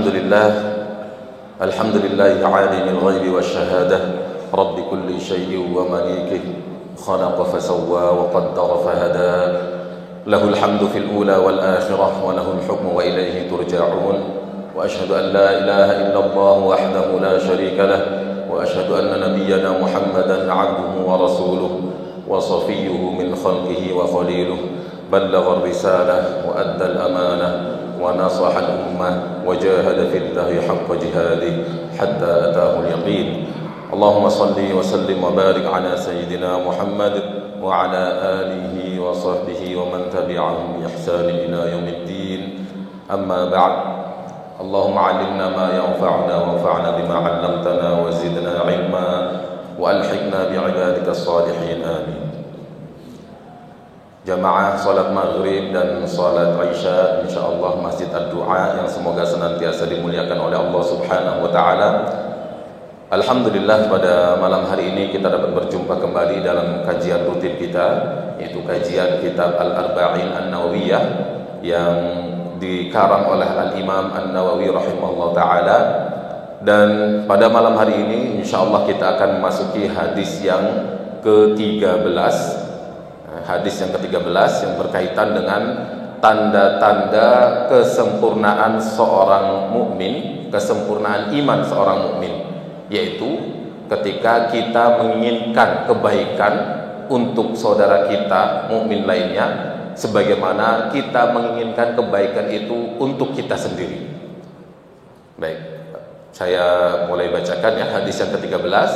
لله الحمد لله عالم الغيب والشهادة رب كل شيء ومليكه خلق فسوى وقدر فهدى له الحمد في الأولى والآخرة وله الحكم وإليه ترجعون وأشهد أن لا إله إلا الله وحده لا شريك له وأشهد أن نبينا محمدا عبده ورسوله وصفيه من خلقه وخليله بلغ الرسالة وأدى الأمانة ونصح الأمة وجاهد في الله حق جهاده حتى أتاه اليقين اللهم صل وسلم وبارك على سيدنا محمد وعلى آله وصحبه ومن تبعهم بإحسان إلى يوم الدين أما بعد اللهم علمنا ما ينفعنا وانفعنا بما علمتنا وزدنا علما وألحقنا بعبادك الصالحين آمين. Jamaah salat maghrib dan salat isya insyaallah Masjid Ad-Du'a yang semoga senantiasa dimuliakan oleh Allah Subhanahu wa taala. Alhamdulillah pada malam hari ini kita dapat berjumpa kembali dalam kajian rutin kita, yaitu kajian kitab Al-Arba'in An-Nawawiyah yang dikarang oleh Al-Imam An-Nawawi rahimahullah taala. Dan pada malam hari ini insyaallah kita akan memasuki hadis yang ke-13. Hadis yang ke-13 yang berkaitan dengan tanda-tanda kesempurnaan seorang mukmin, kesempurnaan iman seorang mukmin, yaitu ketika kita menginginkan kebaikan untuk saudara kita mukmin lainnya sebagaimana kita menginginkan kebaikan itu untuk kita sendiri. Baik, saya mulai bacakan ya hadis yang ke-13,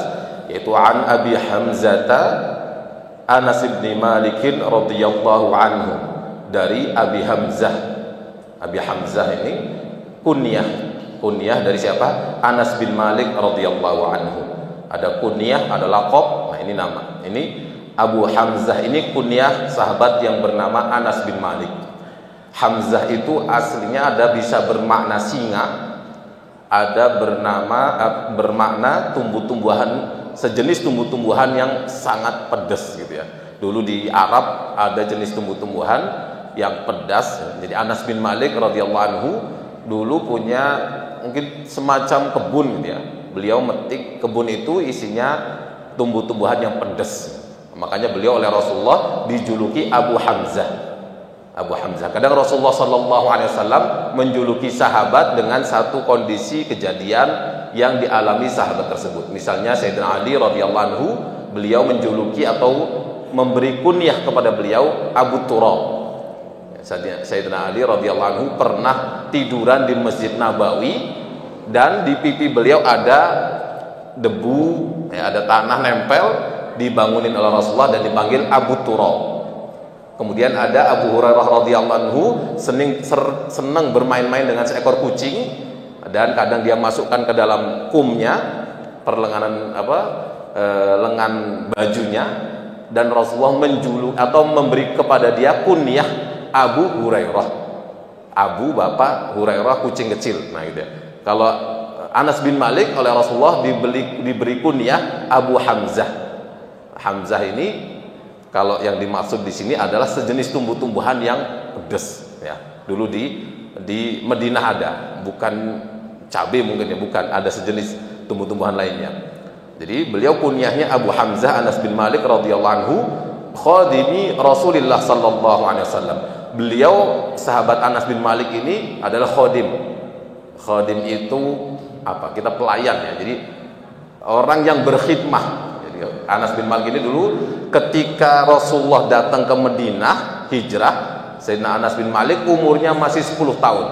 yaitu an Abi Hamzah Anas bin Malik radhiyallahu anhu, dari Abi Hamzah. Abi Hamzah ini kunyah dari siapa? Anas bin Malik radhiyallahu anhu. Ada kunyah, ada laqab. Nah, ini nama. Ini Abu Hamzah ini kunyah sahabat yang bernama Anas bin Malik. Hamzah itu aslinya ada bisa bermakna singa, ada bermakna tumbuh-tumbuhan, sejenis tumbuh-tumbuhan yang sangat pedas gitu ya. Dulu di Arab ada jenis tumbuh-tumbuhan yang pedas. Jadi Anas bin Malik radhiyallahu anhu dulu punya mungkin semacam kebun gitu ya. Beliau metik kebun itu isinya tumbuh-tumbuhan yang pedas. Makanya beliau oleh Rasulullah dijuluki Abu Hamzah. Abu Hamzah. Kadang Rasulullah sallallahu alaihi wasallam menjuluki sahabat dengan satu kondisi kejadian yang dialami sahabat tersebut. Misalnya Sayyidina Ali radhiyallahu anhu, beliau menjuluki atau memberi kunyah kepada beliau Abu Turab. Sayyidina Ali radhiyallahu anhu pernah tiduran di Masjid Nabawi dan di pipi beliau ada debu, ya, ada tanah nempel, dibangunin oleh Rasulullah dan dipanggil Abu Turab. Kemudian ada Abu Hurairah radhiyallahu anhu senang bermain-main dengan seekor kucing dan kadang dia masukkan ke dalam kumnya, perlenganan lengan bajunya, dan Rasulullah menjuluk atau memberi kepada dia kunyah Abu Hurairah. Abu bapak, Hurairah kucing kecil. Nah gitu ya. Kalau Anas bin Malik oleh Rasulullah diberi kunyah Abu Hamzah. Hamzah ini kalau yang dimaksud di sini adalah sejenis tumbuh-tumbuhan yang pedas ya. Dulu di Madinah ada, bukan cabai mungkin ya, bukan, ada sejenis tumbuh-tumbuhan lainnya. Jadi beliau kunyahnya Abu Hamzah Anas bin Malik radhiyallahu anhu, khadimi Rasulullah sallallahu alaihi wasallam. Beliau sahabat Anas bin Malik ini adalah khadim. Khadim itu apa? Kita pelayan ya. Jadi orang yang berkhidmah. Anas bin Malik ini dulu ketika Rasulullah datang ke Madinah hijrah, Sayyidina Anas bin Malik umurnya masih 10 tahun.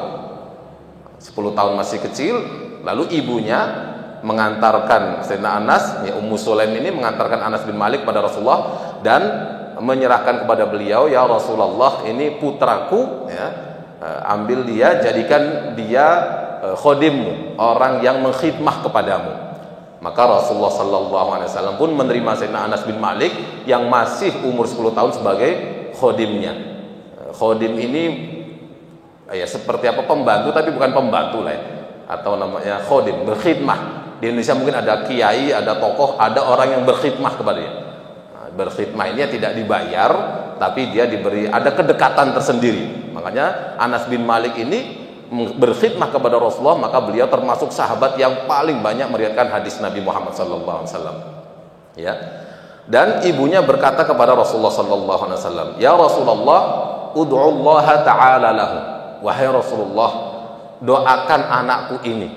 10 tahun masih kecil, lalu ibunya mengantarkan Sayyidina Anas, ya Ummu Sulaim ini mengantarkan Anas bin Malik pada Rasulullah dan menyerahkan kepada beliau, ya Rasulullah, ini putraku ya, ambil dia, jadikan dia khodimmu, orang yang mengkhidmah kepadamu. Maka Rasulullah sallallahu alaihi wasallam pun menerima Sayyidina Anas bin Malik yang masih umur 10 tahun sebagai khodimnya. Khodim ini ya seperti apa, pembantu tapi bukan pembantu lah ya. Atau namanya khodim, berkhidmah. Di Indonesia mungkin ada kiai, ada tokoh, ada orang yang berkhidmah kepadanya. Nah, berkhidmah ini tidak dibayar, tapi dia diberi, ada kedekatan tersendiri. Makanya Anas bin Malik ini berkhidmah kepada Rasulullah, maka beliau termasuk sahabat yang paling banyak meriwayatkan hadis Nabi Muhammad sallallahu alaihi wasallam. Ya. Dan ibunya berkata kepada Rasulullah sallallahu alaihi wasallam, "Ya Rasulullah, ud'ullah ta'ala lahu." Wahai Rasulullah, doakan anakku ini.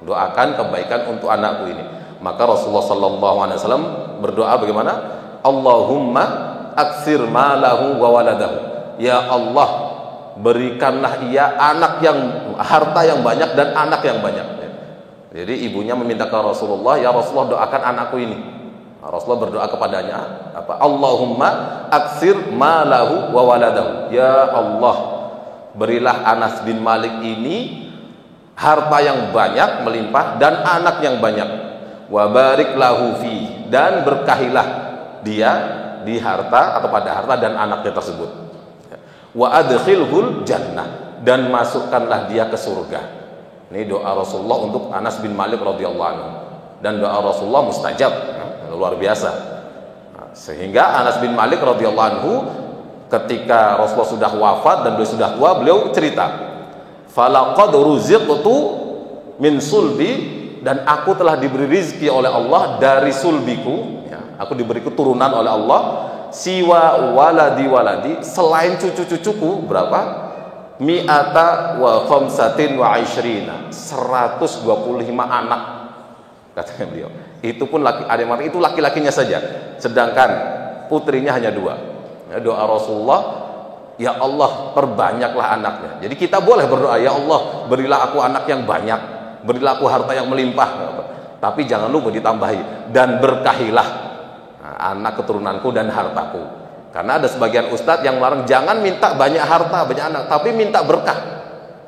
Doakan kebaikan untuk anakku ini. Maka Rasulullah sallallahu alaihi wasallam berdoa bagaimana? Allahumma aksir malahu wa waladahu. Ya Allah, berikanlah ia harta yang banyak dan anak yang banyak. Jadi ibunya meminta ke Rasulullah, ya Rasulullah, doakan anakku ini. Rasulullah berdoa kepadanya apa? Allahumma aksir malahu wa waladahu. Ya Allah, berilah Anas bin Malik ini harta yang banyak melimpah dan anak yang banyak. Wa barik lahu fi, dan berkahilah dia di harta atau pada harta dan anaknya tersebut. Wa adkhilhul jannah, dan masukkanlah dia ke surga. Ini doa Rasulullah untuk Anas bin Malik radhiyallahu anhu, dan doa Rasulullah mustajab, luar biasa. Sehingga Anas bin Malik radhiyallahu anhu ketika Rasulullah sudah wafat dan beliau sudah tua, beliau cerita, falaqad ruziqtu min sulbi, dan aku telah diberi rizki oleh Allah dari sulbiku, ya, aku diberi keturunan oleh Allah, siwa waladi, selain cucu-cucuku berapa? Mi'ata wa khamsatin wa ishrina, 125 anak, katanya beliau. Itu pun itu laki-lakinya saja, sedangkan putrinya hanya 2. Ya, doa Rasulullah, ya Allah, perbanyaklah anaknya. Jadi kita boleh berdoa, ya Allah, berilah aku anak yang banyak, berilah aku harta yang melimpah, tapi jangan lupa ditambahi, dan berkahilah anak keturunanku dan hartaku. Karena ada sebagian ustadz yang melarang, jangan minta banyak harta, banyak anak, tapi minta berkah.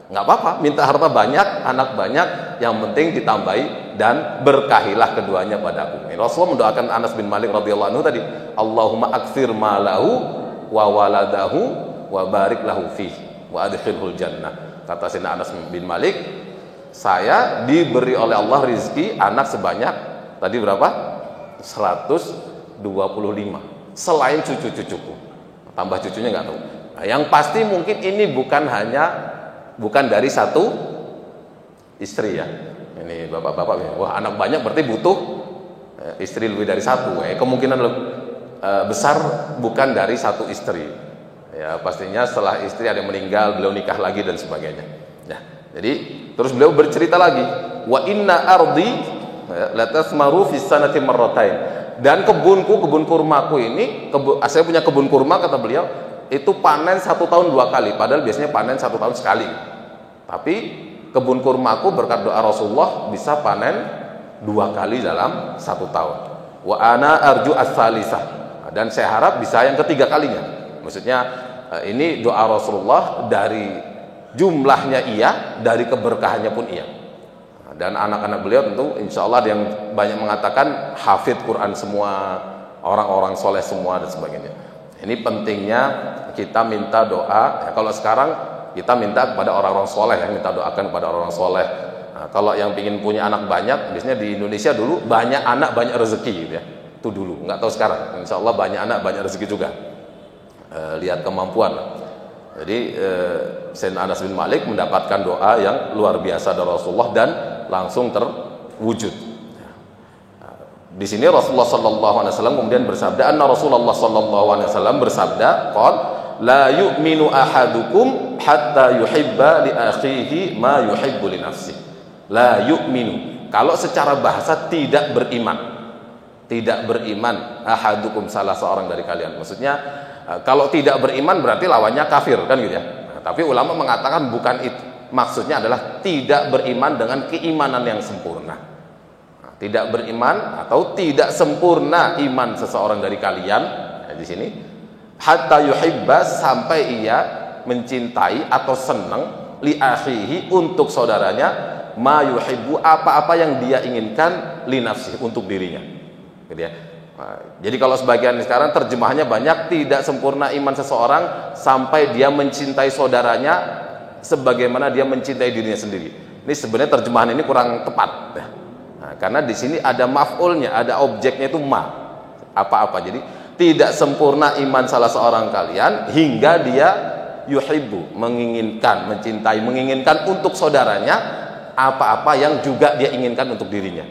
Nggak apa-apa, minta harta banyak, anak banyak, yang penting ditambahi dan berkahilah keduanya padaku. Rasulullah mendoakan Anas bin Malik radhiyallahu anhu tadi, Allahumma aktsir malahu wa waladahu wa barik lahu fihi wa adkhilhul jannah. Kata Sayyidina Anas bin Malik, saya diberi oleh Allah rizki anak sebanyak tadi berapa? 125, selain cucu-cucuku. Tambah cucunya nggak tahu. Nah, yang pasti mungkin ini bukan dari satu istri ya. Ini bapak-bapak ya. Wah, anak banyak berarti butuh istri lebih dari satu. Kemungkinan besar bukan dari satu istri. Ya, pastinya setelah istri ada yang meninggal, beliau nikah lagi dan sebagainya. Ya, jadi terus beliau bercerita lagi, wa inna ardi la tasmaru fi sanati marratain. Dan kebun kurmaku ini, saya punya kebun kurma, kata beliau, itu panen 1 tahun 2 kali, padahal biasanya panen 1 tahun sekali. Tapi kebun kurmaku berkat doa Rasulullah bisa panen 2 kali dalam 1 tahun. Wa ana arju as-salisah, dan saya harap bisa yang ketiga kalinya. Maksudnya ini doa Rasulullah, dari jumlahnya iya, dari keberkahannya pun iya. Dan anak-anak beliau tentu insya Allah ada yang banyak mengatakan hafid Quran semua, orang-orang soleh semua dan sebagainya. Ini pentingnya kita minta doa. Ya, kalau sekarang kita minta kepada orang-orang soleh, yang minta doakan kepada orang-orang soleh. Nah, kalau yang ingin punya anak banyak, biasanya di Indonesia dulu banyak anak banyak rezeki gitu ya. Itu dulu, nggak tahu sekarang. Insya Allah banyak anak banyak rezeki juga. Lihat kemampuan. Jadi Sayyidina Anas bin Malik mendapatkan doa yang luar biasa dari Rasulullah dan langsung terwujud. Di sini Rasulullah sallallahu alaihi wasallam kemudian bersabda, anna Rasulullah sallallahu alaihi wasallam bersabda, qol la yu'minu ahadukum hatta yuhibba li akhihi ma yuhibbu li nafsihi. La yu'minu, kalau secara bahasa tidak beriman ahadukum, salah seorang dari kalian. Maksudnya kalau tidak beriman berarti lawannya kafir kan gitu ya. Nah, tapi ulama mengatakan bukan itu. Maksudnya adalah tidak beriman dengan keimanan yang sempurna. Nah, tidak beriman atau tidak sempurna iman seseorang dari kalian, di sini hatta yuhibba, sampai ia mencintai atau senang li akhihi, untuk saudaranya, ma yuhibbu, apa-apa yang dia inginkan li nafsihi, untuk dirinya. Gitu ya. Nah, jadi kalau sebagian sekarang terjemahannya banyak, tidak sempurna iman seseorang sampai dia mencintai saudaranya sebagaimana dia mencintai dirinya sendiri. Ini sebenarnya terjemahan ini kurang tepat. Nah, karena di sini ada maf'ulnya, ada objeknya itu ma, apa-apa. Jadi tidak sempurna iman salah seorang kalian hingga dia yuhibbu, menginginkan, mencintai, menginginkan untuk saudaranya apa-apa yang juga dia inginkan untuk dirinya.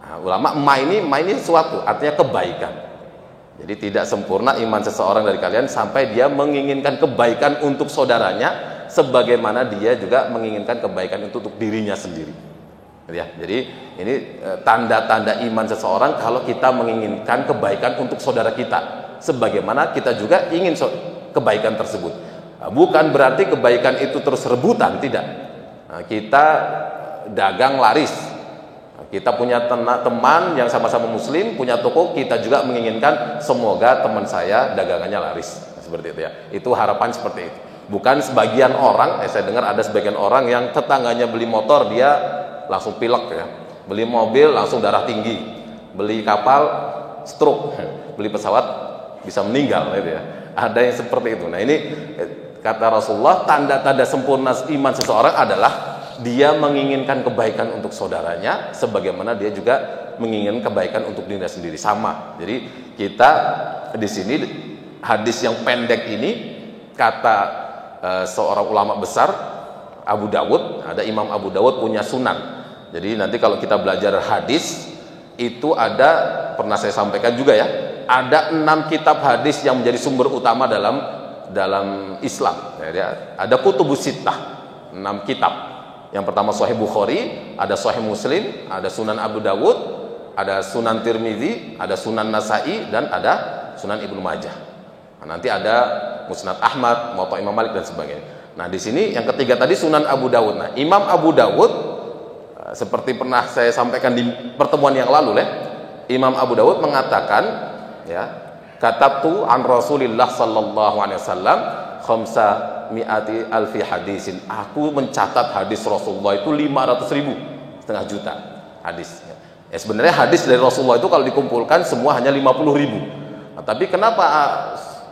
Nah, ulama ma ini sesuatu, artinya kebaikan. Jadi tidak sempurna iman seseorang dari kalian sampai dia menginginkan kebaikan untuk saudaranya sebagaimana dia juga menginginkan kebaikan untuk dirinya sendiri. Ya, jadi ini tanda-tanda iman seseorang kalau kita menginginkan kebaikan untuk saudara kita sebagaimana kita juga ingin kebaikan tersebut. Bukan berarti kebaikan itu terus rebutan, tidak. Kita dagang laris, kita punya teman yang sama-sama muslim, punya toko, kita juga menginginkan semoga teman saya dagangannya laris, seperti itu ya. Itu harapan seperti itu. Bukan sebagian orang, saya dengar ada sebagian orang yang tetangganya beli motor dia langsung pilek ya, beli mobil langsung darah tinggi, beli kapal stroke, beli pesawat bisa meninggal gitu ya. Ada yang seperti itu. Nah ini kata Rasulullah, tanda-tanda sempurna iman seseorang adalah dia menginginkan kebaikan untuk saudaranya sebagaimana dia juga menginginkan kebaikan untuk dirinya sendiri, sama. Jadi kita di sini hadis yang pendek ini kata seorang ulama besar Abu Dawud, ada Imam Abu Dawud punya sunan. Jadi nanti kalau kita belajar hadis itu ada, pernah saya sampaikan juga ya, ada 6 kitab hadis yang menjadi sumber utama dalam Islam. Ada kutubus sittah, 6 kitab. Yang pertama Sahih Bukhari, ada Sahih Muslim, ada Sunan Abu Dawud, ada Sunan Tirmidzi, ada Sunan Nasa'i, dan ada Sunan Ibnu Majah. Nah, nanti ada Musnad Ahmad, Muwatta Imam Malik dan sebagainya. Nah, di sini yang ketiga tadi Sunan Abu Dawud. Nah, Imam Abu Dawud seperti pernah saya sampaikan di pertemuan yang lalu Imam Abu Dawud mengatakan ya, katabtu an Rasulillah sallallahu alaihi wasallam khamsa mi'ati alfi hadisin. Aku mencatat hadis Rasulullah itu 500.000, setengah juta hadis. Ya, sebenarnya hadis dari Rasulullah itu kalau dikumpulkan semua hanya 50.000. Nah, tapi kenapa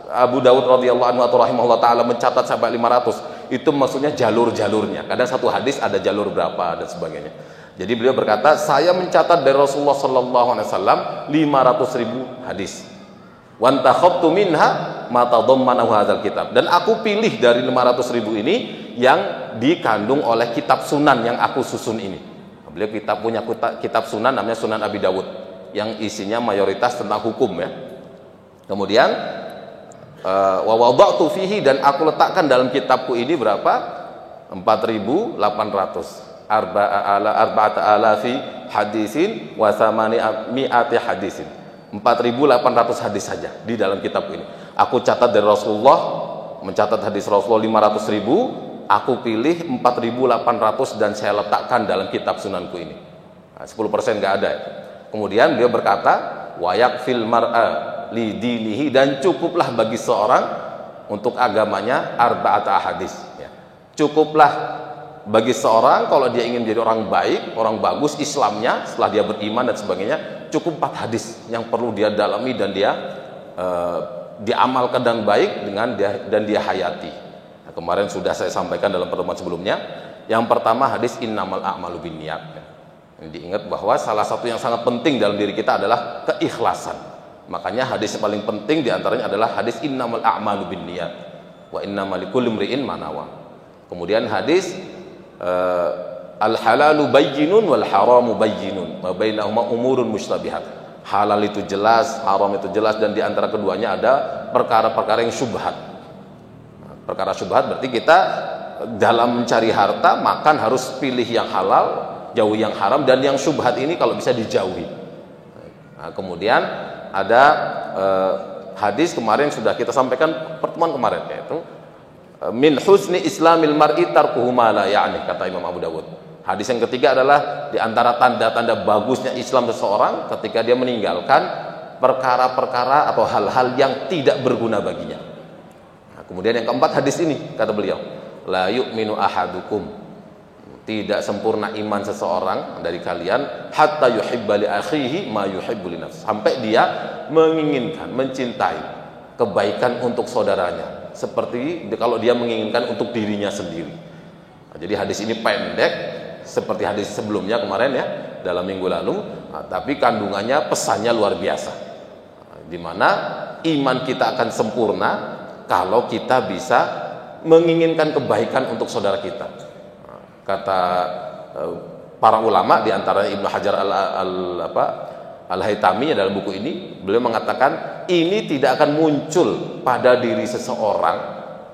Abu Dawud radhiyallahu anhu atau rahimahullah taala mencatat sampai 500? Itu maksudnya jalur-jalurnya. Kadang satu hadis ada jalur berapa dan sebagainya. Jadi beliau berkata, saya mencatat dari Rasulullah sallallahu alaihi wasallam 500.000 hadis. Wa antakhabtu minha ma tadammanahu hadzal kitab. Dan aku pilih dari 500.000 ini yang dikandung oleh kitab sunan yang aku susun ini. Beliau punya kitab sunan namanya Sunan Abi Dawud yang isinya mayoritas tentang hukum ya. Kemudian wa wada'tu fihi, dan aku letakkan dalam kitabku ini berapa? 4.800 arba'ata alafi hadisin wa mi'ati hadisin. 4.800 hadis saja di dalam kitabku ini. Aku catat dari Rasulullah, mencatat hadis Rasulullah 500.000, aku pilih 4.800 dan saya letakkan dalam kitab sunanku ini. Nah, 10% nggak ada. Kemudian beliau berkata, wayak fil mar'a li dinihi, dan cukuplah bagi seorang untuk agamanya arba'ata hadis ya. Cukuplah bagi seorang kalau dia ingin menjadi orang baik, orang bagus Islamnya setelah dia beriman dan sebagainya, cukup 4 hadis yang perlu dia dalami dan dia diamalkan dan baik dan dia hayati. Nah, kemarin sudah saya sampaikan dalam pertemuan sebelumnya. Yang pertama hadis innamal a'malu binniyat. Diingat bahwa salah satu yang sangat penting dalam diri kita adalah keikhlasan. Makanya hadis yang paling penting diantaranya adalah hadis innamal a'malu binniyat wa innamal likulli imri'in ma nawa. Kemudian hadis al halalu bayyinun wal haramu bayyinun wa bainahuma umurun mushtabihat. Halal itu jelas, haram itu jelas, dan di antara keduanya ada perkara-perkara yang syubhat. Perkara syubhat berarti kita dalam mencari harta makan harus pilih yang halal, jauhi yang haram, dan yang syubhat ini kalau bisa dijauhi. Nah, kemudian ada hadis kemarin sudah kita sampaikan pertemuan kemarin, yaitu min husni islamil mar'i tarkuhu ma la ya'ni, kata Imam Abu Dawud. Hadis yang ketiga adalah di antara tanda-tanda bagusnya Islam seseorang ketika dia meninggalkan perkara-perkara atau hal-hal yang tidak berguna baginya. Nah, kemudian yang keempat hadis ini kata beliau, la yu'minu ahadukum, tidak sempurna iman seseorang dari kalian hatta yuhibba li akhihi ma yuhibbu li nafsihi, sampai dia menginginkan, mencintai kebaikan untuk saudaranya seperti kalau dia menginginkan untuk dirinya sendiri. Nah, jadi hadis ini pendek seperti hadis sebelumnya kemarin ya, dalam minggu lalu, tapi kandungannya, pesannya luar biasa, di mana iman kita akan sempurna kalau kita bisa menginginkan kebaikan untuk saudara kita. Kata para ulama di antara Ibnu Hajar Al-Haytami dalam buku ini, beliau mengatakan ini tidak akan muncul pada diri seseorang,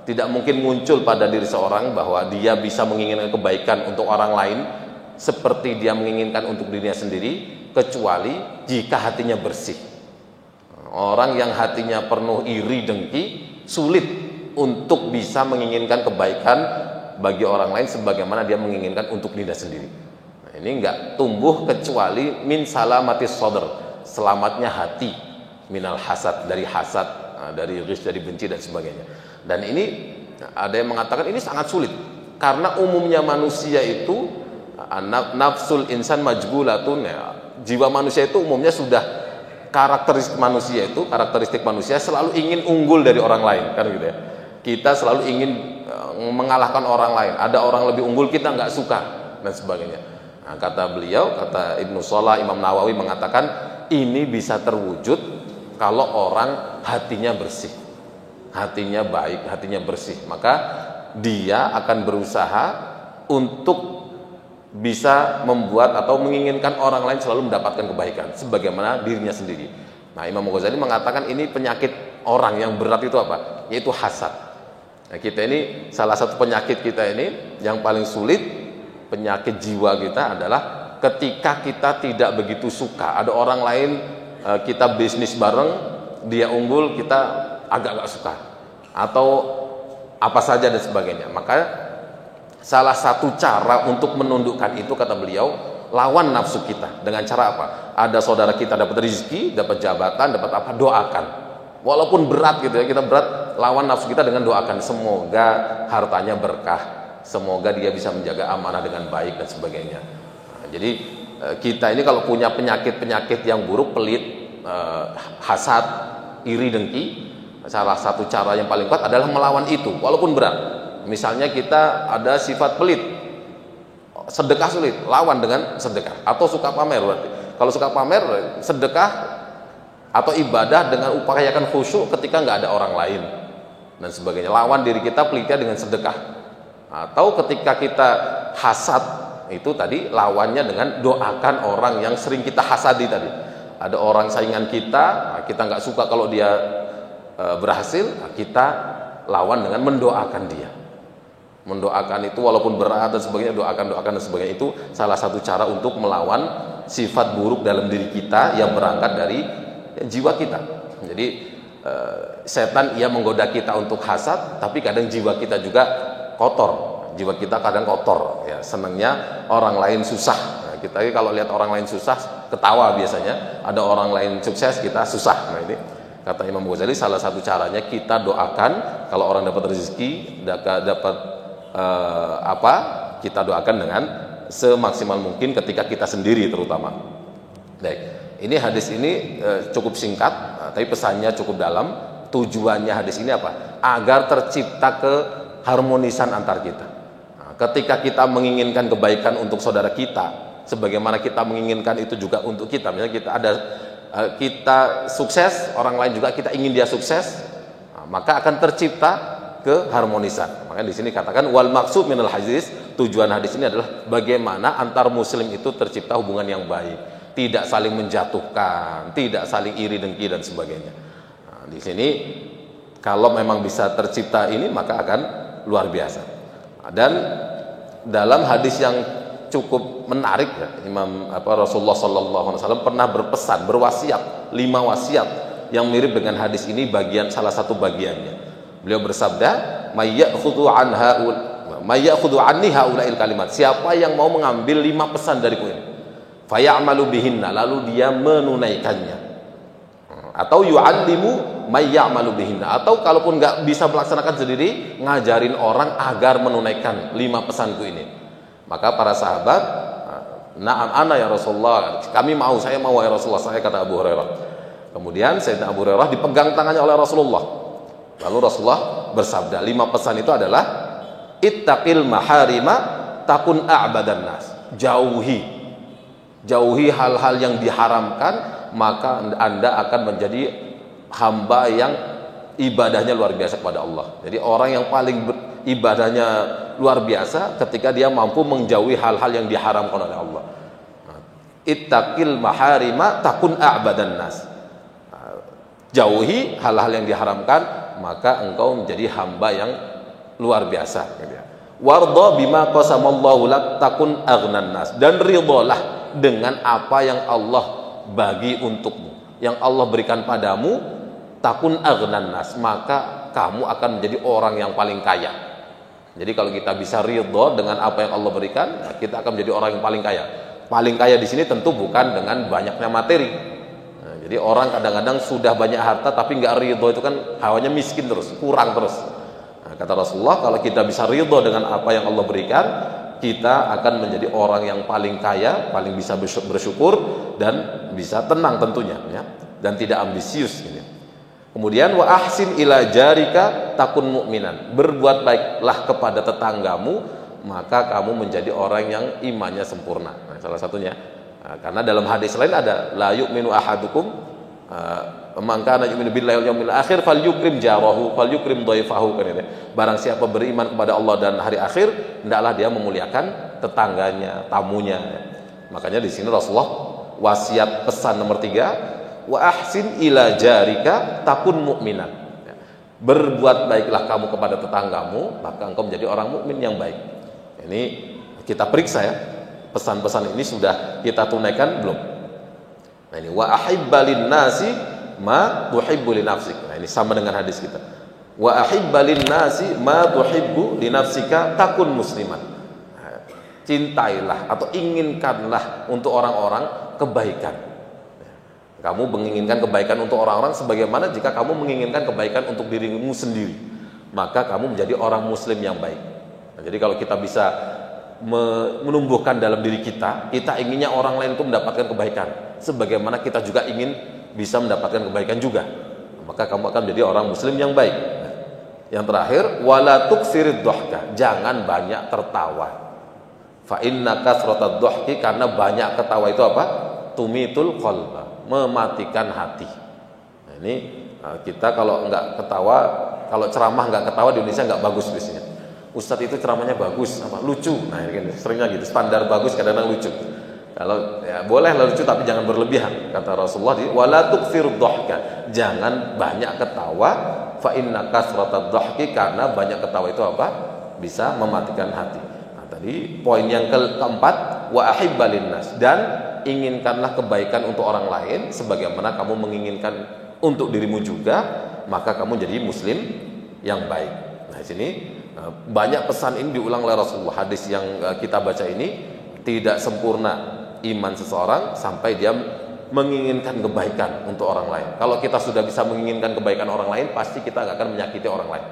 tidak mungkin muncul pada diri seorang bahwa dia bisa menginginkan kebaikan untuk orang lain seperti dia menginginkan untuk dirinya sendiri, kecuali jika hatinya bersih. Orang yang hatinya penuh iri dengki sulit untuk bisa menginginkan kebaikan bagi orang lain sebagaimana dia menginginkan untuk dirinya sendiri. Nah, ini enggak tumbuh kecuali min salamatis sadr, selamatnya hati, minal hasad, dari hasad, dari ghis, dari benci dan sebagainya. Dan ini ada yang mengatakan ini sangat sulit karena umumnya manusia itu nafsul insan majbulatun, ya, jiwa manusia itu umumnya sudah karakteristik manusia selalu ingin unggul dari orang lain, kan gitu ya. Kita selalu ingin mengalahkan orang lain. Ada orang lebih unggul kita nggak suka dan sebagainya. Nah, kata beliau, kata Ibnu Shalah, Imam Nawawi mengatakan ini bisa terwujud kalau orang hatinya bersih, hatinya baik, hatinya bersih. Maka dia akan berusaha untuk bisa membuat atau menginginkan orang lain selalu mendapatkan kebaikan sebagaimana dirinya sendiri. Nah, Imam Ghazali mengatakan ini penyakit orang yang berat itu apa? Yaitu hasad. Nah, kita ini salah satu penyakit kita ini yang paling sulit, penyakit jiwa kita adalah ketika kita tidak begitu suka ada orang lain, kita bisnis bareng, dia unggul, kita agak-agak suka atau apa saja dan sebagainya. Maka salah satu cara untuk menundukkan itu, kata beliau, lawan nafsu kita. Dengan cara apa? Ada saudara kita dapat rezeki, dapat jabatan, dapat apa, doakan. Walaupun berat gitu ya, kita berat, lawan nafsu kita dengan doakan. Semoga hartanya berkah, semoga dia bisa menjaga amanah dengan baik dan sebagainya. Nah, jadi kita ini kalau punya penyakit-penyakit yang buruk, pelit, hasad, iri dengki, salah satu cara yang paling kuat adalah melawan itu, walaupun berat. Misalnya kita ada sifat pelit, sedekah sulit, lawan dengan sedekah. Atau suka pamer, berarti kalau suka pamer, sedekah atau ibadah dengan upayakan khusyuk ketika nggak ada orang lain dan sebagainya. Lawan diri kita pelitnya dengan sedekah. Atau ketika kita hasad, itu tadi lawannya dengan doakan orang yang sering kita hasadi tadi. Ada orang saingan kita, kita nggak suka kalau dia berhasil, kita lawan dengan mendoakan dia. Mendoakan itu walaupun berat dan sebagainya, doakan dan sebagainya, itu salah satu cara untuk melawan sifat buruk dalam diri kita yang berangkat dari jiwa kita. Jadi setan ia menggoda kita untuk hasad, tapi kadang jiwa kita juga kotor. Jiwa kita kadang kotor, ya, senangnya orang lain susah. Nah, kita kalau lihat orang lain susah ketawa biasanya, ada orang lain sukses kita susah. Nah, ini kata Imam Ghazali salah satu caranya kita doakan kalau orang dapat rezeki, dapat kita doakan dengan semaksimal mungkin ketika kita sendiri terutama. Baik, ini hadis ini cukup singkat, tapi pesannya cukup dalam. Tujuannya hadis ini apa? Agar tercipta keharmonisan antar kita. Nah, ketika kita menginginkan kebaikan untuk saudara kita, sebagaimana kita menginginkan itu juga untuk kita. Misalnya kita sukses, orang lain juga kita ingin dia sukses, maka akan tercipta keharmonisan. Makanya di sini katakan wal maksud minal hadis, tujuan hadis ini adalah bagaimana antar muslim itu tercipta hubungan yang baik, tidak saling menjatuhkan, tidak saling iri dengki dan sebagainya. Nah, di sini kalau memang bisa tercipta ini maka akan luar biasa. Dan dalam hadis yang cukup menarik, ya, Rasulullah SAW pernah berpesan, berwasiat 5 wasiat yang mirip dengan hadis ini, salah satu bagiannya. Beliau bersabda, may ya'khudhu anni haula'il kalimat. Siapa yang mau mengambil 5 pesan dariku ini, fayamalu bihinna, lalu dia menunaikannya. Atau yu'allimu may ya'malu bihinna, atau kalaupun nggak bisa melaksanakan sendiri, ngajarin orang agar menunaikan 5 pesanku ini. Maka para sahabat, na'am ana ya Rasulullah, saya mau ya Rasulullah, saya, kata Abu Hurairah. Kemudian Sayyidina Abu Hurairah dipegang tangannya oleh Rasulullah. Lalu Rasulullah bersabda, 5 pesan itu adalah ittaqil maharima takun a'badan nas. Jauhi hal-hal yang diharamkan, maka Anda akan menjadi hamba yang ibadahnya luar biasa kepada Allah. Jadi orang yang paling ibadahnya luar biasa ketika dia mampu menjauhi hal-hal yang diharamkan oleh Allah. Ittaqil maharima takun a'badan nas. Jauhi hal-hal yang diharamkan, maka engkau menjadi hamba yang luar biasa. Warda bima qasamallahu lak takun aghnan nas. Dan ridhalah dengan apa yang Allah bagi untukmu, yang Allah berikan padamu, takun aghnan nas, maka kamu akan menjadi orang yang paling kaya. Jadi kalau kita bisa ridha dengan apa yang Allah berikan, kita akan menjadi orang yang paling kaya. Paling kaya di sini tentu bukan dengan banyaknya materi. Nah, jadi orang kadang-kadang sudah banyak harta tapi nggak ridha, itu kan hawanya miskin terus, kurang terus. Nah, kata Rasulullah, kalau kita bisa ridha dengan apa yang Allah berikan, kita akan menjadi orang yang paling kaya, paling bisa bersyukur dan bisa tenang tentunya, ya, dan tidak ambisius. Gitu. Kemudian wa ahsin ila jarika takun mu'minan. Berbuat baiklah kepada tetanggamu, maka kamu menjadi orang yang imannya sempurna. Nah, salah satunya, karena dalam hadis lain ada la yu'minu ahadukum man kana yu'minu billahi wal yawmil akhir falyukrim jarahu falyukrim dhaifahu. Barang siapa beriman kepada Allah dan hari akhir, hendaklah dia memuliakan tetangganya, tamunya. Makanya di sini Rasulullah wasiat pesan nomor 3, wa ahsin ila jarika takun mu'minan. Berbuat baiklah kamu kepada tetanggamu, maka engkau menjadi orang mukmin yang baik. Ini kita periksa ya, pesan-pesan ini sudah kita tunaikan belum? Nah ini wa ahibbalin nasi ma tuhibbu li nafsik. Nah ini sama dengan hadis kita. Wa ahibbalin nasi ma tuhibbu li nafsika takun musliman. Nah, cintailah atau inginkanlah untuk orang-orang kebaikan. Kamu menginginkan kebaikan untuk orang-orang sebagaimana jika kamu menginginkan kebaikan untuk dirimu sendiri, maka kamu menjadi orang muslim yang baik. Nah, jadi kalau kita bisa menumbuhkan dalam diri kita inginnya orang lain itu mendapatkan kebaikan sebagaimana kita juga ingin bisa mendapatkan kebaikan juga, maka kamu akan menjadi orang muslim yang baik. Nah, yang terakhir, wala tuksirid dhahka, jangan banyak tertawa. Fa inna kasratad dhahki, karena banyak ketawa itu apa? Tumitul qalba, mematikan hati. Nah, ini kita kalau nggak ketawa, kalau ceramah nggak ketawa di Indonesia nggak bagus biasanya. Ustadz itu ceramahnya bagus, apa lucu. Nah, ini seringnya gitu, standar bagus kadang-kadang lucu. Kalau ya boleh lucu tapi jangan berlebihan. Kata Rasulullah, wala tuktsirud dhahka, jangan banyak ketawa. Fa inna kasratad dhahki, karena banyak ketawa itu apa? Bisa mematikan hati. Nah, tadi poin yang keempat, wa ahibbalin nas, dan inginkanlah kebaikan untuk orang lain sebagaimana kamu menginginkan untuk dirimu juga, maka kamu jadi muslim yang baik. Nah, di sini banyak pesan ini diulang oleh Rasulullah. Hadis yang kita baca ini, tidak sempurna iman seseorang sampai dia menginginkan kebaikan untuk orang lain. Kalau kita sudah bisa menginginkan kebaikan orang lain, pasti kita nggak akan menyakiti orang lain.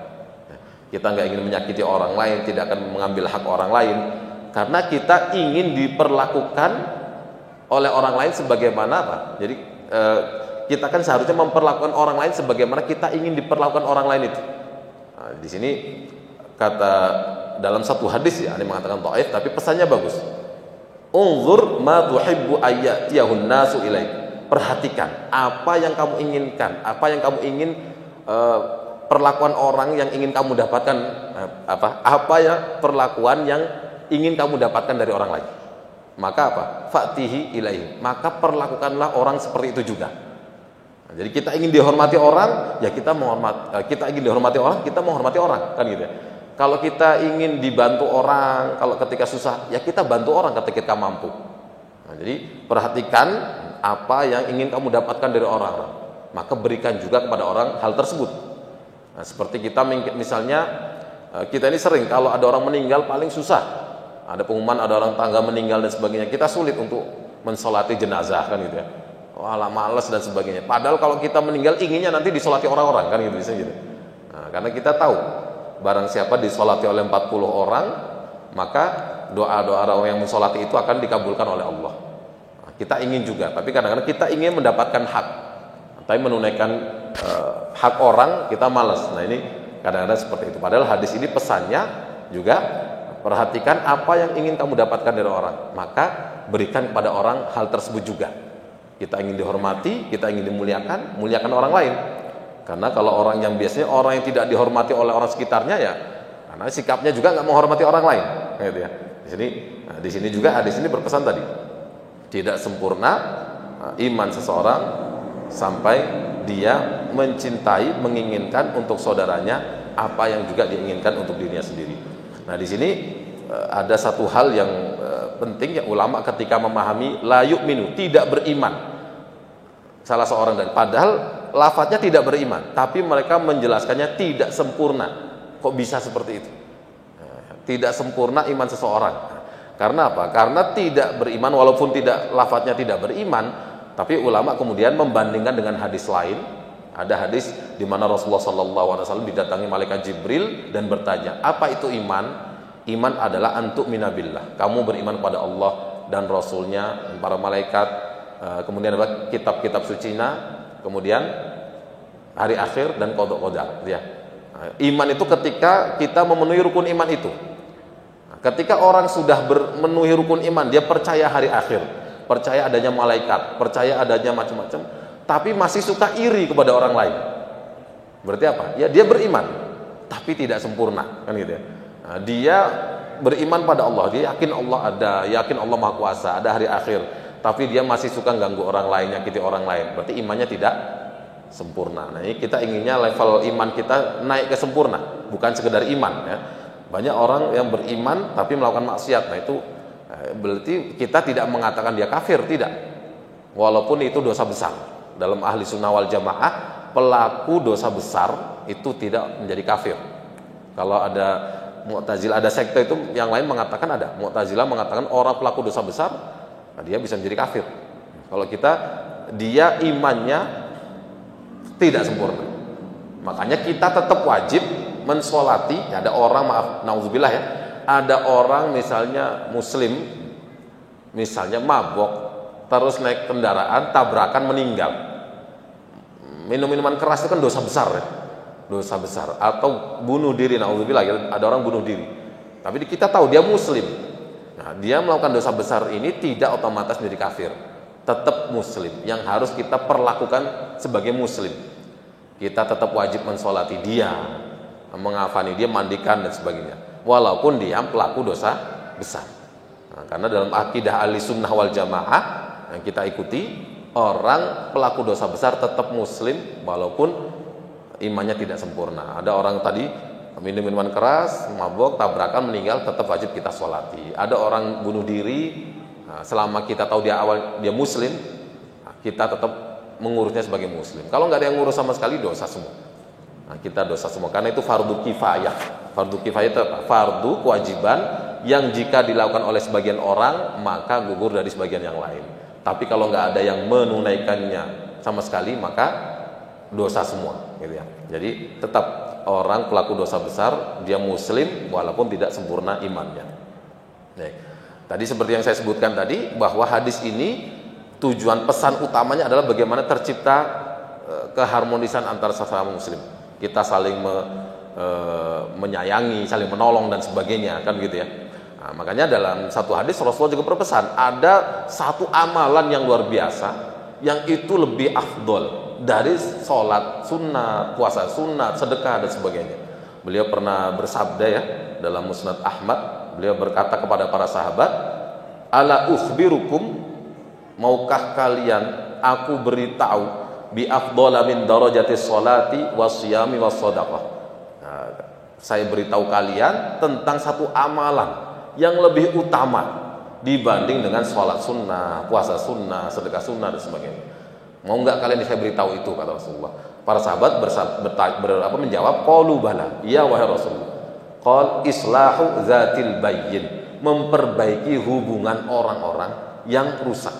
Kita nggak ingin menyakiti orang lain, tidak akan mengambil hak orang lain, karena kita ingin diperlakukan oleh orang lain sebagaimana apa? Jadi kita kan seharusnya memperlakukan orang lain sebagaimana kita ingin diperlakukan orang lain itu. Nah, di sini kata dalam satu hadis ya, ada yang mengatakan dhaif tapi pesannya bagus. Unzur ma tuhibbu ayyatiyahun nasu ilaik. Perhatikan apa yang kamu inginkan, apa yang kamu ingin perlakuan orang yang ingin kamu dapatkan, apa ya perlakuan yang ingin kamu dapatkan dari orang lain. Maka apa? Fatihi ilaihi, maka perlakukanlah orang seperti itu juga. Nah, jadi kita ingin dihormati orang, ya kita ingin dihormati orang, kita menghormati orang, kan gitu ya. Kalau kita ingin dibantu orang, kalau ketika susah, ya kita bantu orang ketika kita mampu. Nah, jadi perhatikan apa yang ingin kamu dapatkan dari orang-orang, maka berikan juga kepada orang hal tersebut. Nah, seperti kita misalnya, kita ini sering kalau ada orang meninggal paling susah. Ada pengumuman ada orang tangga meninggal dan sebagainya, kita sulit untuk mensolati jenazah, kan gitu ya. Walah males dan sebagainya. Padahal kalau kita meninggal inginnya nanti disolati orang-orang, kan gitu bisa gitu. Nah, karena kita tahu barang siapa disolati oleh 40 orang, maka doa-doa orang yang mensolati itu akan dikabulkan oleh Allah. Nah, kita ingin juga, tapi kadang-kadang kita ingin mendapatkan hak, tapi menunaikan hak orang kita malas. Nah ini kadang-kadang seperti itu. Padahal hadis ini pesannya juga, perhatikan apa yang ingin kamu dapatkan dari orang, maka berikan kepada orang hal tersebut juga. Kita ingin dihormati, kita ingin dimuliakan, muliakan orang lain. Karena kalau orang yang biasanya orang yang tidak dihormati oleh orang sekitarnya, ya Karena sikapnya juga nggak menghormati orang lain, gitu ya. Di sini juga hadis ini berpesan tadi, tidak sempurna iman seseorang sampai dia mencintai, menginginkan untuk saudaranya apa yang juga diinginkan untuk dirinya sendiri. Nah, di sini ada satu hal yang penting yang ulama ketika memahami la yu'minu, tidak beriman salah seorang, dan padahal lafadznya tidak beriman, tapi mereka menjelaskannya tidak sempurna. Kok bisa seperti itu? Tidak sempurna iman seseorang. Karena apa? Karena tidak beriman, walaupun tidak lafadznya tidak beriman, tapi ulama kemudian membandingkan dengan hadis lain. Ada hadis di mana Rasulullah SAW didatangi malaikat Jibril dan bertanya, apa itu iman? Iman adalah antuk minabillah, kamu beriman pada Allah dan Rasulnya dan para malaikat, kemudian ada kitab-kitab sucinya, kemudian hari akhir dan qada qadar. Ya. Iman itu ketika kita memenuhi rukun iman itu. Ketika orang sudah memenuhi rukun iman, dia percaya hari akhir, percaya adanya malaikat, percaya adanya macam-macam, tapi masih suka iri kepada orang lain. Berarti apa? Ya, dia beriman, tapi tidak sempurna, kan gitu ya. Nah, dia beriman pada Allah, dia yakin Allah ada, yakin Allah Maha Kuasa, ada hari akhir, tapi dia masih suka ganggu orang lain, nyakiti orang lain. Berarti imannya tidak sempurna. Nah, ini kita inginnya level iman kita naik ke sempurna, bukan sekedar iman ya. Banyak orang yang beriman tapi melakukan maksiat. Nah, itu berarti kita tidak mengatakan dia kafir, tidak. Walaupun itu dosa besar. Dalam ahli sunnah wal jamaah, pelaku dosa besar itu tidak menjadi kafir. Kalau ada Mu'tazilah, ada sekte itu yang lain mengatakan, ada Mu'tazilah mengatakan orang pelaku dosa besar, nah dia bisa menjadi kafir. Kalau kita, dia imannya tidak sempurna, makanya kita tetap wajib mensolati. Ya, ada orang, maaf, nauzubillah ya, ada orang misalnya muslim, misalnya mabok, terus naik kendaraan, tabrakan, meninggal. Minum-minuman keras itu kan dosa besar ya, dosa besar. Atau bunuh diri, nauzubillah, ada orang bunuh diri, tapi kita tahu dia muslim. Nah, dia melakukan dosa besar ini tidak otomatis menjadi kafir, tetap muslim, yang harus kita perlakukan sebagai muslim. Kita tetap wajib mensolati dia, mengafani dia, mandikan dan sebagainya, walaupun dia pelaku dosa besar. Nah, karena dalam akidah ahli sunnah wal jamaah yang kita ikuti, orang pelaku dosa besar tetap muslim walaupun imannya tidak sempurna. Ada orang tadi minum minuman keras, mabok, tabrakan, meninggal, tetap wajib kita sholati. Ada orang bunuh diri, nah, selama kita tahu dia awal dia muslim, nah, kita tetap mengurusnya sebagai muslim. Kalau nggak ada yang ngurus sama sekali, dosa semua. Nah, kita dosa semua, karena itu fardu kifayah. Fardu kifayah itu apa? Fardu kewajiban yang jika dilakukan oleh sebagian orang maka gugur dari sebagian yang lain. Tapi kalau nggak ada yang menunaikannya sama sekali, maka dosa semua, gitu ya. Jadi tetap orang pelaku dosa besar, dia muslim walaupun tidak sempurna imannya. Nah, tadi seperti yang saya sebutkan tadi, bahwa hadis ini tujuan pesan utamanya adalah bagaimana tercipta keharmonisan antara sesama muslim. Kita saling menyayangi, saling menolong dan sebagainya, kan gitu ya. Nah, makanya dalam satu hadis Rasulullah juga berpesan, ada satu amalan yang luar biasa yang itu lebih afdol dari sholat sunnah, puasa sunnah, sedekah dan sebagainya. Beliau pernah bersabda ya dalam Musnad Ahmad, beliau berkata kepada para sahabat, ala ukhbirukum, maukah kalian aku beritahu bi afdhala min darajati sholati wasyami wassadaqah. Nah, saya beritahu kalian tentang satu amalan yang lebih utama dibanding dengan sholat sunnah, puasa sunnah, sedekah sunnah dan sebagainya. Mau nggak kalian saya beritahu itu, kata Rasulullah. Para sahabat menjawab, qalu bala, iya wahai Rasulullah. Qal islahu zatil bayyin, memperbaiki hubungan orang-orang yang rusak.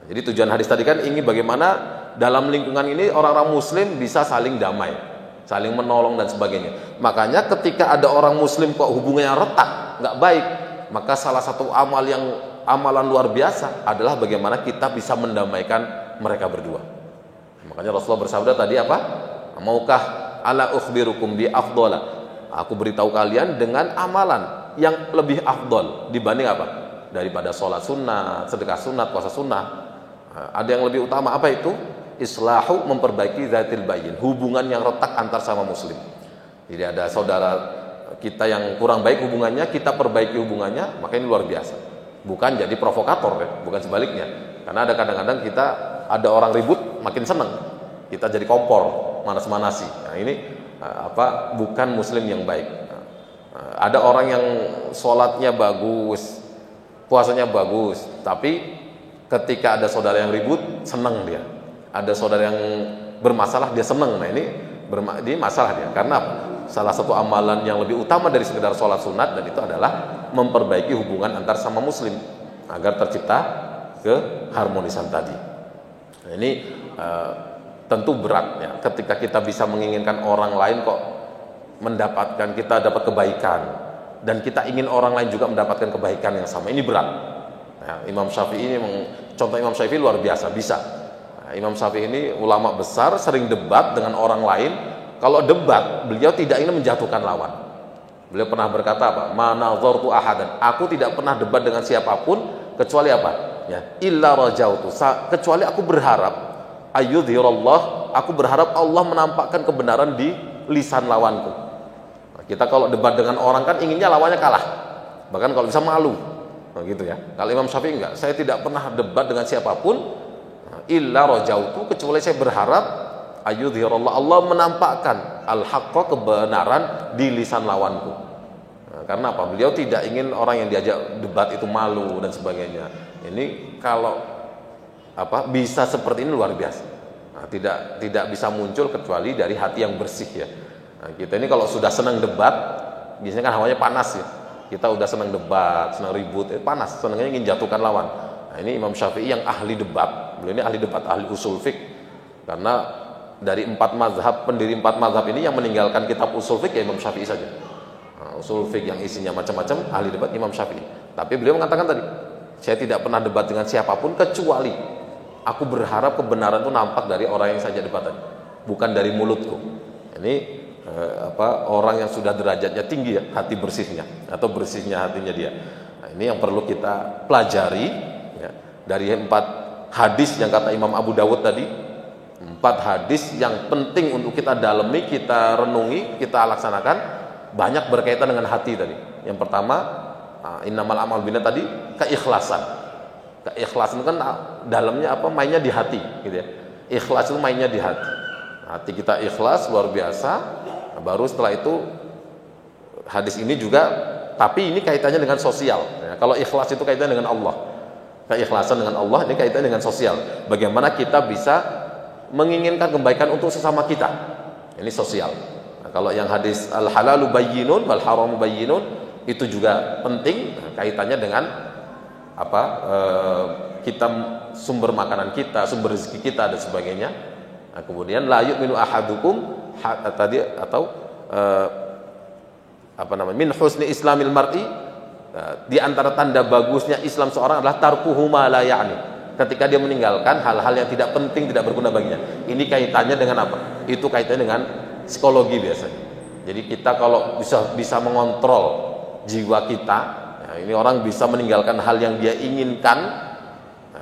Jadi tujuan hadis tadi kan ingin bagaimana dalam lingkungan ini orang-orang muslim bisa saling damai, saling menolong dan sebagainya. Makanya ketika ada orang muslim kok hubungannya retak, nggak baik, maka salah satu amalan luar biasa adalah bagaimana kita bisa mendamaikan mereka berdua. Makanya Rasulullah bersabda tadi apa? Maukah ala ukhbirukum bi afdhala, aku beritahu kalian dengan amalan yang lebih afdol dibanding apa? Daripada sholat sunnah, sedekah sunnah, puasa sunnah. Ada yang lebih utama, apa itu? Islahu, memperbaiki zatil bayyin, hubungan yang retak antar sama muslim. Jadi ada saudara kita yang kurang baik hubungannya, kita perbaiki hubungannya, maka ini luar biasa. Bukan jadi provokator ya, bukan sebaliknya. Karena ada kadang-kadang kita ada orang ribut makin seneng, kita jadi kompor, manas-manasi. Nah, ini bukan muslim yang baik. Ada orang yang sholatnya bagus, puasanya bagus, tapi ketika ada saudara yang ribut, seneng dia. Ada saudara yang bermasalah, dia seneng. Nah, ini masalah dia. Karena apa? Salah satu amalan yang lebih utama dari sekedar sholat sunat, dan itu adalah memperbaiki hubungan antar sama muslim agar tercipta keharmonisan tadi. Nah, ini tentu berat ya, ketika kita bisa menginginkan orang lain kok mendapatkan, kita dapat kebaikan, dan kita ingin orang lain juga mendapatkan kebaikan yang sama. Ini berat. Nah, Imam Syafi'i ini contoh Imam Syafi'i luar biasa, bisa. Nah, Imam Syafi'i ini ulama besar, sering debat dengan orang lain. Kalau debat, beliau tidak ingin menjatuhkan lawan. Beliau pernah berkata apa? Ma nazartu ahadan. Aku tidak pernah debat dengan siapapun kecuali apa? Ya, illa rajautu. Kecuali aku berharap ayyudhirallah, aku berharap Allah menampakkan kebenaran di lisan lawanku. Nah, kita kalau debat dengan orang kan inginnya lawannya kalah. Bahkan kalau bisa malu. Nah, gitu ya. Kalau Imam Syafi'i enggak, saya tidak pernah debat dengan siapapun illa rajautu, kecuali saya berharap ayyudhirallah, Allah menampakkan al-haqqa, kebenaran di lisan lawanku. Nah, karena apa? Beliau tidak ingin orang yang diajak debat itu malu dan sebagainya. Ini kalau bisa seperti ini luar biasa. Nah, tidak bisa muncul kecuali dari hati yang bersih ya. Nah, kita ini kalau sudah senang debat, biasanya kan hawanya panas ya. Kita udah senang debat, senang ribut, panas, senangnya ingin jatuhkan lawan. Nah, ini Imam Syafi'i yang ahli debat. Beliau ini ahli debat, ahli usul fiqh. Karena dari pendiri 4 mazhab ini yang meninggalkan kitab usul fiqh ya Imam Syafi'i saja. Nah, usul fiqh yang isinya macam-macam, ahli debat Imam Syafi'i. Tapi beliau mengatakan tadi, saya tidak pernah debat dengan siapapun kecuali aku berharap kebenaran itu nampak dari orang yang saja debat tadi, bukan dari mulutku. Ini orang yang sudah derajatnya tinggi ya, hati bersihnya atau bersihnya hatinya dia. Nah, ini yang perlu kita pelajari ya, dari 4 hadis yang kata Imam Abu Dawud tadi. 4 hadis yang penting untuk kita dalami, kita renungi, kita laksanakan, banyak berkaitan dengan hati tadi. Yang pertama, innamal a'malu binniyat tadi, keikhlasan. Keikhlasan kan dalamnya mainnya di hati gitu ya. Ikhlas itu mainnya di hati. Hati kita ikhlas luar biasa. Baru setelah itu hadis ini juga, tapi ini kaitannya dengan sosial ya. Kalau ikhlas itu kaitannya dengan Allah. Keikhlasan dengan Allah ini kaitannya dengan sosial. Bagaimana kita bisa menginginkan kebaikan untuk sesama kita. Ini sosial. Nah, kalau yang hadis al-halalu bayyinun wal haramu bayyinun itu juga penting, kaitannya dengan kita sumber makanan kita, sumber rezeki kita dan sebagainya. Nah, kemudian la yu'minu ahadukum tadi atau min husni islamil mar'i, di antara tanda bagusnya Islam seorang adalah tarkuhu ma la ya'ni. Ketika dia meninggalkan hal-hal yang tidak penting, tidak berguna baginya. Ini kaitannya dengan apa? Itu kaitannya dengan psikologi biasanya. Jadi kita kalau bisa mengontrol jiwa kita, ya, ini orang bisa meninggalkan hal yang dia inginkan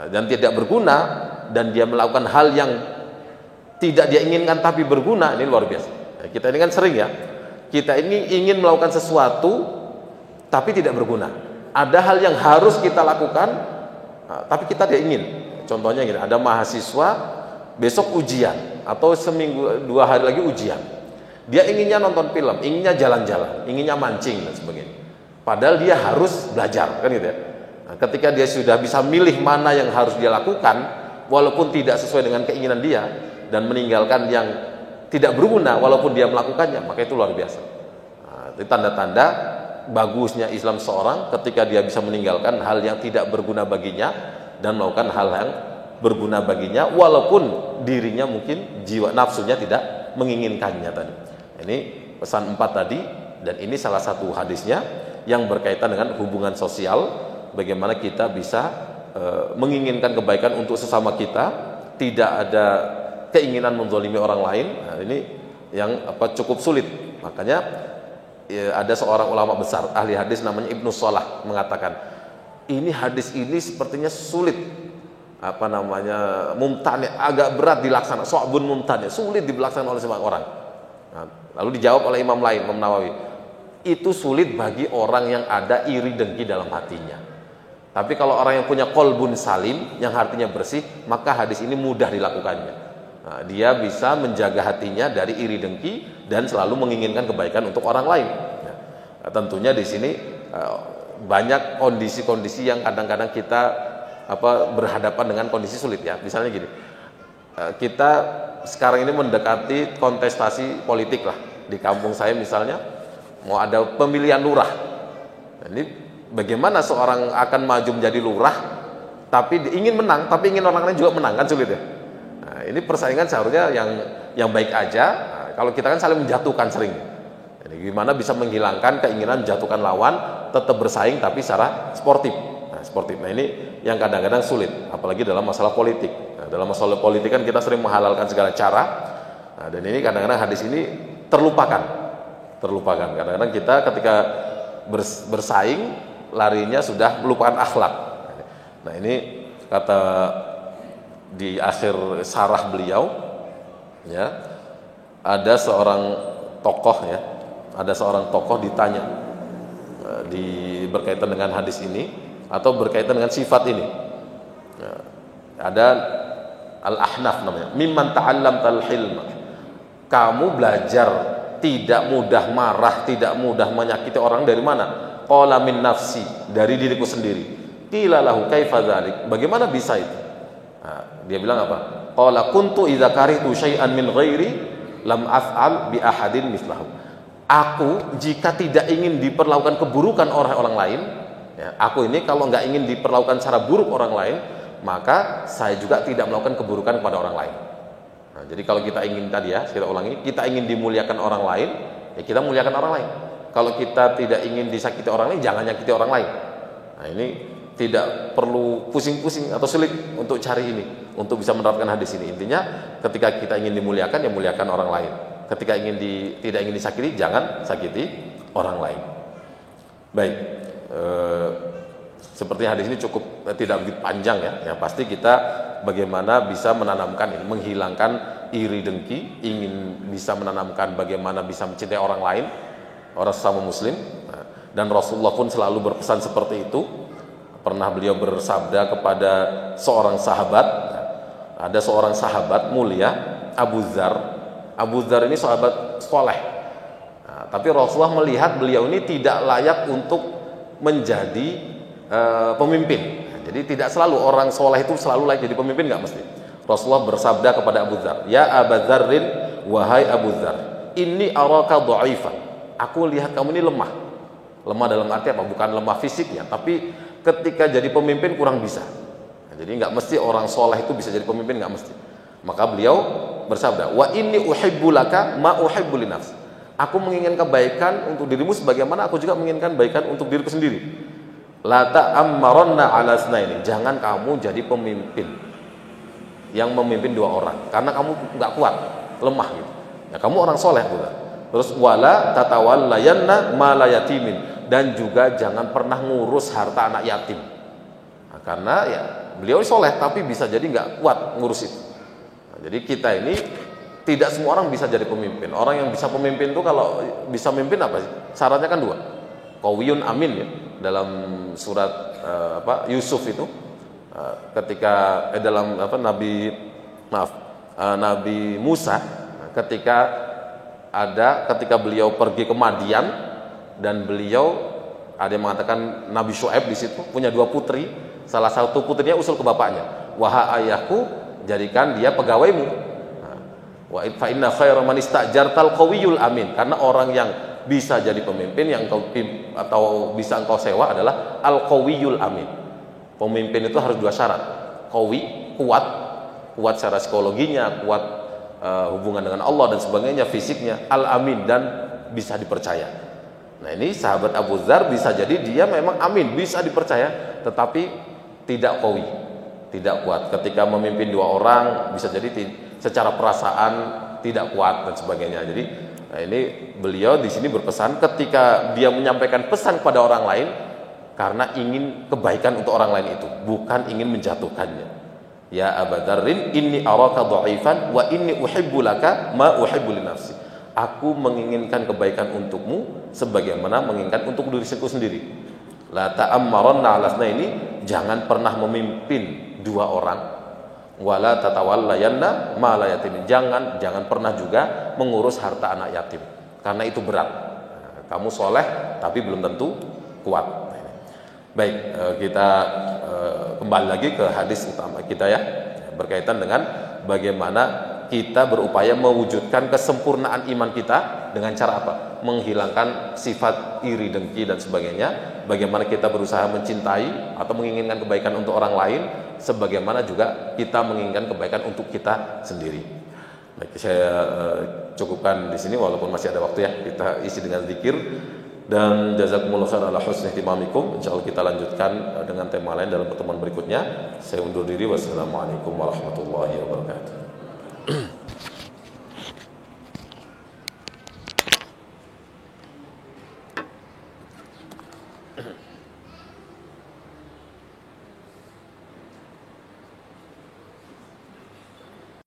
dan tidak berguna, dan dia melakukan hal yang tidak dia inginkan tapi berguna, ini luar biasa. Ya, kita ini kan sering ya, kita ini ingin melakukan sesuatu tapi tidak berguna. Ada hal yang harus kita lakukan tapi kita tidak ingin. Contohnya gini, ada mahasiswa besok ujian atau seminggu 2 hari lagi ujian. Dia inginnya nonton film, inginnya jalan-jalan, inginnya mancing dan sebagainya. Padahal dia harus belajar, kan gitu ya. Nah, ketika dia sudah bisa milih mana yang harus dia lakukan, walaupun tidak sesuai dengan keinginan dia, dan meninggalkan yang tidak berguna walaupun dia melakukannya, maka itu luar biasa. Nah, itu tanda-tanda bagusnya Islam seorang ketika dia bisa meninggalkan hal yang tidak berguna baginya dan melakukan hal yang berguna baginya walaupun dirinya mungkin jiwa nafsunya tidak menginginkannya tadi. Ini pesan 4 tadi, dan ini salah satu hadisnya yang berkaitan dengan hubungan sosial, bagaimana kita bisa menginginkan kebaikan untuk sesama kita, tidak ada keinginan menzalimi orang lain. Nah, ini yang cukup sulit. Makanya ada seorang ulama besar ahli hadis namanya Ibnu Shalah mengatakan, ini hadis ini sepertinya sulit, mumtani, agak berat dilaksanakan, su'bun mumtani, sulit dilaksanakan oleh semua orang. Nah, lalu dijawab oleh Imam lain, Imam Nawawi, itu sulit bagi orang yang ada iri dengki dalam hatinya. Tapi kalau orang yang punya qalbun salim, yang hatinya bersih, maka hadis ini mudah dilakukannya. Nah, dia bisa menjaga hatinya dari iri dengki dan selalu menginginkan kebaikan untuk orang lain. Nah, tentunya di sini banyak kondisi-kondisi yang kadang-kadang kita berhadapan dengan kondisi sulit ya. Misalnya gini, kita sekarang ini mendekati kontestasi politik lah. Di kampung saya misalnya mau ada pemilihan lurah. Nah, ini bagaimana seorang akan maju menjadi lurah tapi ingin menang, tapi ingin orang lain juga menang, kan sulit ya. Nah, ini persaingan seharusnya yang baik aja. Nah, kalau kita kan saling menjatuhkan sering. Jadi gimana bisa menghilangkan keinginan menjatuhkan lawan, tetap bersaing tapi secara sportif. Nah ini yang kadang-kadang sulit, apalagi dalam masalah politik. Nah, dalam masalah politik kan kita sering menghalalkan segala cara. Nah, dan ini kadang-kadang hadis ini terlupakan. Kadang-kadang kita ketika bersaing larinya sudah melupakan akhlak. Nah ini kata di akhir sarah beliau, ya, ada seorang tokoh ditanya berkaitan dengan hadis ini atau berkaitan dengan sifat ini. Ya, ada Al-Ahnaf namanya, mimman ta'allamtal hilma. Kamu belajar tidak mudah marah, tidak mudah menyakiti orang dari mana? Qala min nafsi, dari diriku sendiri. Qila lahu kaifa dzalik? Bagaimana bisa itu? Nah, dia bilang apa? Qala kuntu idza karihtu syai'an min ghairi lam af'al bi ahadin mithlahu. Aku jika tidak ingin diperlakukan keburukan oleh orang lain, ya, aku ini kalau nggak ingin diperlakukan secara buruk orang lain, maka saya juga tidak melakukan keburukan kepada orang lain. Nah, jadi kalau kita ingin tadi ya, kita ulangi, kita ingin dimuliakan orang lain, ya kita muliakan orang lain. Kalau kita tidak ingin disakiti orang lain, jangan nyakiti orang lain. Nah ini tidak perlu pusing-pusing atau sulit untuk cari ini, untuk bisa menerapkan hadis ini. Intinya ketika kita ingin dimuliakan, ya muliakan orang lain. Ketika tidak ingin disakiti, jangan sakiti orang lain. Baik, seperti hadis ini cukup tidak begitu panjang ya. Yang pasti kita bagaimana bisa menanamkan ini, menghilangkan iri dengki, ingin bisa menanamkan bagaimana bisa mencintai orang lain, orang sesama muslim. Dan Rasulullah pun selalu berpesan seperti itu. Pernah beliau bersabda kepada seorang sahabat, ada seorang sahabat mulia, Abu Dzar. Abu Dzar ini sahabat soleh. Nah, tapi Rasulullah melihat beliau ini tidak layak untuk menjadi pemimpin. Nah, jadi tidak selalu orang soleh itu selalu layak jadi pemimpin, nggak mesti. Rasulullah bersabda kepada Abu Dzar, ya Abu Dzarrin, wahai Abu Dzar, inni araka dha'ifan. Aku lihat kamu ini lemah. Lemah dalam arti apa? Bukan lemah fisiknya, tapi ketika jadi pemimpin kurang bisa. Nah, jadi nggak mesti orang soleh itu bisa jadi pemimpin, nggak mesti. Maka beliau bersabda, wa inni uhibbu laka ma uhibbu li nafsi. Aku menginginkan kebaikan untuk dirimu sebagaimana aku juga menginginkan kebaikan untuk diriku sendiri. La ta'ammaranna 'ala tsnaini. Jangan kamu jadi pemimpin yang memimpin dua orang, karena kamu nggak kuat, lemah gitu. Ya, kamu orang soleh juga. Terus wala tatawallayanna ma la yatimin, dan juga jangan pernah ngurus harta anak yatim. Nah, karena ya beliau soleh tapi bisa jadi nggak kuat ngurus itu. Nah, jadi kita ini tidak semua orang bisa jadi pemimpin. Orang yang bisa pemimpin itu kalau bisa memimpin apa sih? Syaratnya kan dua. Qawiyun amin ya. Dalam surat Yusuf itu ketika Nabi Musa ketika beliau pergi ke Madian, dan beliau ada yang mengatakan Nabi Syuaib di situ punya dua putri. Salah satu putrinya usul ke bapaknya, wahai ayahku, jadikan dia pegawaimu. Wa fa inna khairu man istajartal qawiyul amin. Karena orang yang bisa jadi pemimpin yang atau bisa engkau sewa adalah al-qawiyul amin. Pemimpin itu harus dua syarat. Qawi, kuat secara psikologinya, kuat hubungan dengan Allah dan sebagainya, fisiknya, al-amin, dan bisa dipercaya. Nah, ini sahabat Abu Dzar bisa jadi dia memang amin, bisa dipercaya, tetapi tidak qawi, tidak kuat. Ketika memimpin dua orang bisa jadi secara perasaan tidak kuat dan sebagainya. Jadi nah ini beliau di sini berpesan ketika dia menyampaikan pesan kepada orang lain karena ingin kebaikan untuk orang lain itu, bukan ingin menjatuhkannya. Ya Abu Dzarrin, inni araka dha'ifan wa inni uhibbu laka ma uhibbu li nafsi. Aku menginginkan kebaikan untukmu sebagaimana menginginkan untuk diriku sendiri. La ta'ammaranna 'ala ini, jangan pernah memimpin dua orang. Wala tatawallayanna ma la yatim. Jangan pernah juga mengurus harta anak yatim. Karena itu berat. Kamu soleh tapi belum tentu kuat. Baik, kita kembali lagi ke hadis utama kita ya, berkaitan dengan bagaimana kita berupaya mewujudkan kesempurnaan iman kita dengan cara apa? Menghilangkan sifat iri, dengki dan sebagainya. Bagaimana kita berusaha mencintai atau menginginkan kebaikan untuk orang lain, sebagaimana juga kita menginginkan kebaikan untuk kita sendiri. Baik, saya cukupkan di sini walaupun masih ada waktu ya. Kita isi dengan zikir. Dan jazakumullah khairan ala husni ihtimamikum. Insyaallah kita lanjutkan dengan tema lain dalam pertemuan berikutnya. Saya undur diri. Wassalamualaikum warahmatullahi wabarakatuh.